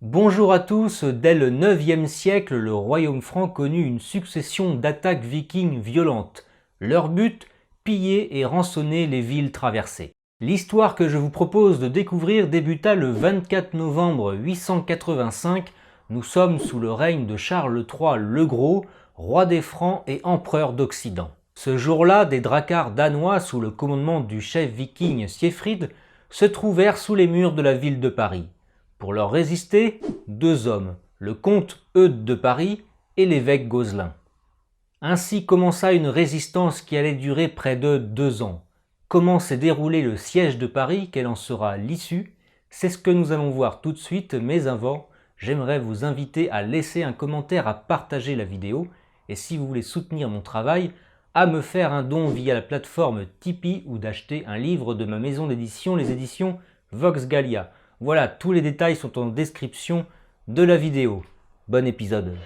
Bonjour à tous, dès le IXe siècle, le royaume franc connut une succession d'attaques vikings violentes. Leur but, piller et rançonner les villes traversées. L'histoire que je vous propose de découvrir débuta le 24 novembre 885. Nous sommes sous le règne de Charles III le Gros, roi des Francs et empereur d'Occident. Ce jour-là, des dracars danois sous le commandement du chef viking Siegfried se trouvèrent sous les murs de la ville de Paris. Pour leur résister, deux hommes, le comte Eudes de Paris et l'évêque Gozlin. Ainsi commença une résistance qui allait durer près de 2 ans. Comment s'est déroulé le siège de Paris, quelle en sera l'issue, c'est ce que nous allons voir tout de suite, mais avant, j'aimerais vous inviter à laisser un commentaire, à partager la vidéo, et si vous voulez soutenir mon travail, à me faire un don via la plateforme Tipeee ou d'acheter un livre de ma maison d'édition, les éditions Vox Gallia. Voilà, tous les détails sont en description de la vidéo. Bon épisode.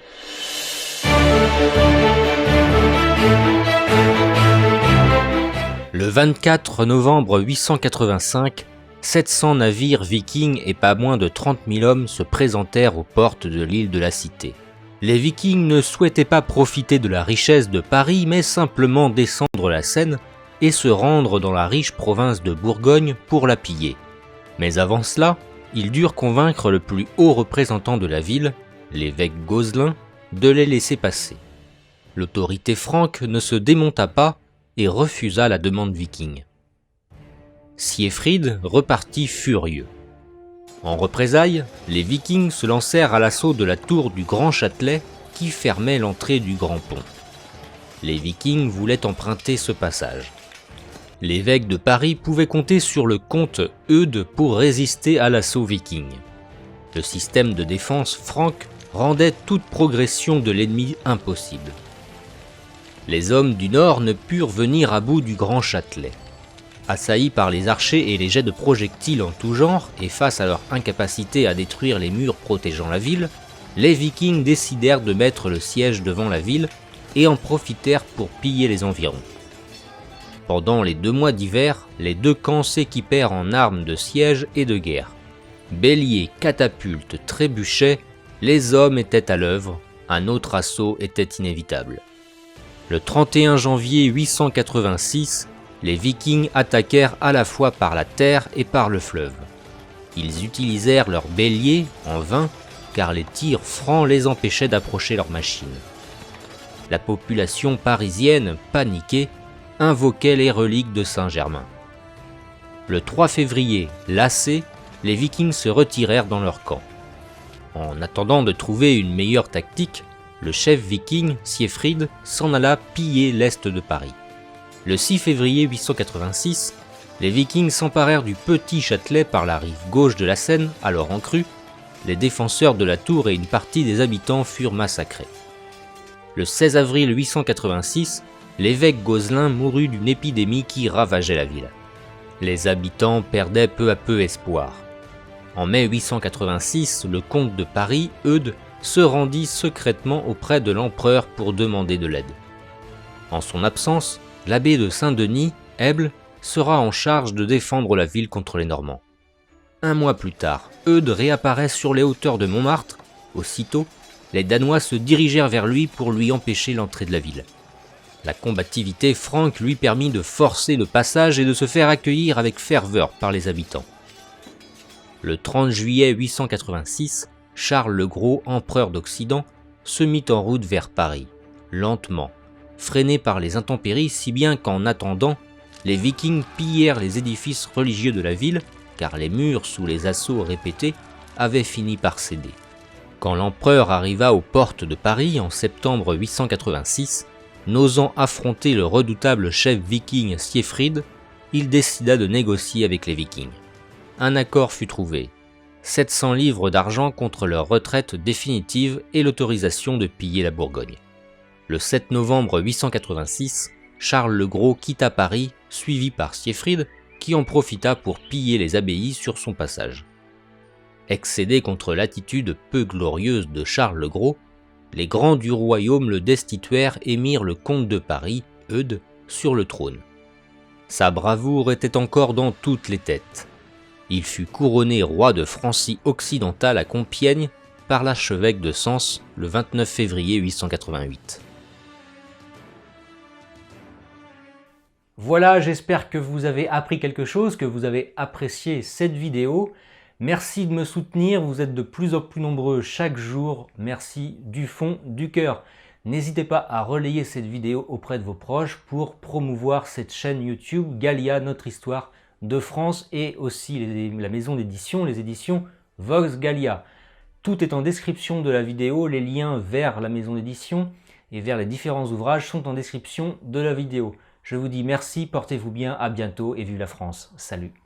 Le 24 novembre 885, 700 navires vikings et pas moins de 30 000 hommes se présentèrent aux portes de l'île de la Cité. Les vikings ne souhaitaient pas profiter de la richesse de Paris, mais simplement descendre la Seine et se rendre dans la riche province de Bourgogne pour la piller. Mais avant cela, ils durent convaincre le plus haut représentant de la ville, l'évêque Gozlin, de les laisser passer. L'autorité franque ne se démonta pas et refusa la demande viking. Siegfried repartit furieux. En représailles, les vikings se lancèrent à l'assaut de la tour du Grand Châtelet qui fermait l'entrée du Grand Pont. Les vikings voulaient emprunter ce passage. L'évêque de Paris pouvait compter sur le comte Eudes pour résister à l'assaut viking. Le système de défense franc rendait toute progression de l'ennemi impossible. Les hommes du nord ne purent venir à bout du Grand Châtelet. Assaillis par les archers et les jets de projectiles en tout genre, et face à leur incapacité à détruire les murs protégeant la ville, les vikings décidèrent de mettre le siège devant la ville et en profitèrent pour piller les environs. Pendant les 2 mois d'hiver, les deux camps s'équipèrent en armes de siège et de guerre. Béliers, catapultes, trébuchets, les hommes étaient à l'œuvre, un autre assaut était inévitable. Le 31 janvier 886, les vikings attaquèrent à la fois par la terre et par le fleuve. Ils utilisèrent leurs béliers en vain, car les tirs francs les empêchaient d'approcher leurs machines. La population parisienne, paniquée, invoquait les reliques de Saint-Germain. Le 3 février, lassés, les vikings se retirèrent dans leur camp. En attendant de trouver une meilleure tactique, le chef viking, Siegfried, s'en alla piller l'est de Paris. Le 6 février 886, les vikings s'emparèrent du petit Châtelet par la rive gauche de la Seine, alors en crue. Les défenseurs de la tour et une partie des habitants furent massacrés. Le 16 avril 886, l'évêque Gozlin mourut d'une épidémie qui ravageait la ville. Les habitants perdaient peu à peu espoir. En mai 886, le comte de Paris, Eudes, se rendit secrètement auprès de l'empereur pour demander de l'aide. En son absence, l'abbé de Saint-Denis, Eble, sera en charge de défendre la ville contre les Normands. 1 mois plus tard, Eudes réapparaît sur les hauteurs de Montmartre. Aussitôt, les Danois se dirigèrent vers lui pour lui empêcher l'entrée de la ville. La combativité franque lui permit de forcer le passage et de se faire accueillir avec ferveur par les habitants. Le 30 juillet 886, Charles le Gros, empereur d'Occident, se mit en route vers Paris, lentement, freiné par les intempéries, si bien qu'en attendant, les vikings pillèrent les édifices religieux de la ville, car les murs sous les assauts répétés avaient fini par céder. Quand l'empereur arriva aux portes de Paris en septembre 886, n'osant affronter le redoutable chef viking Siegfried, il décida de négocier avec les vikings. Un accord fut trouvé, 700 livres d'argent contre leur retraite définitive et l'autorisation de piller la Bourgogne. Le 7 novembre 886, Charles le Gros quitta Paris, suivi par Siegfried, qui en profita pour piller les abbayes sur son passage. Excédés contre l'attitude peu glorieuse de Charles le Gros, les grands du royaume le destituèrent et mirent le comte de Paris, Eudes, sur le trône. Sa bravoure était encore dans toutes les têtes. Il fut couronné roi de Francie occidentale à Compiègne par l'archevêque de Sens le 29 février 888. Voilà, j'espère que vous avez appris quelque chose, que vous avez apprécié cette vidéo. Merci de me soutenir, vous êtes de plus en plus nombreux chaque jour. Merci du fond du cœur. N'hésitez pas à relayer cette vidéo auprès de vos proches pour promouvoir cette chaîne YouTube Gallia, notre histoire de France, et aussi la maison d'édition, les éditions Vox Gallia. Tout est en description de la vidéo, les liens vers la maison d'édition et vers les différents ouvrages sont en description de la vidéo. Je vous dis merci, portez-vous bien, à bientôt et vive la France. Salut!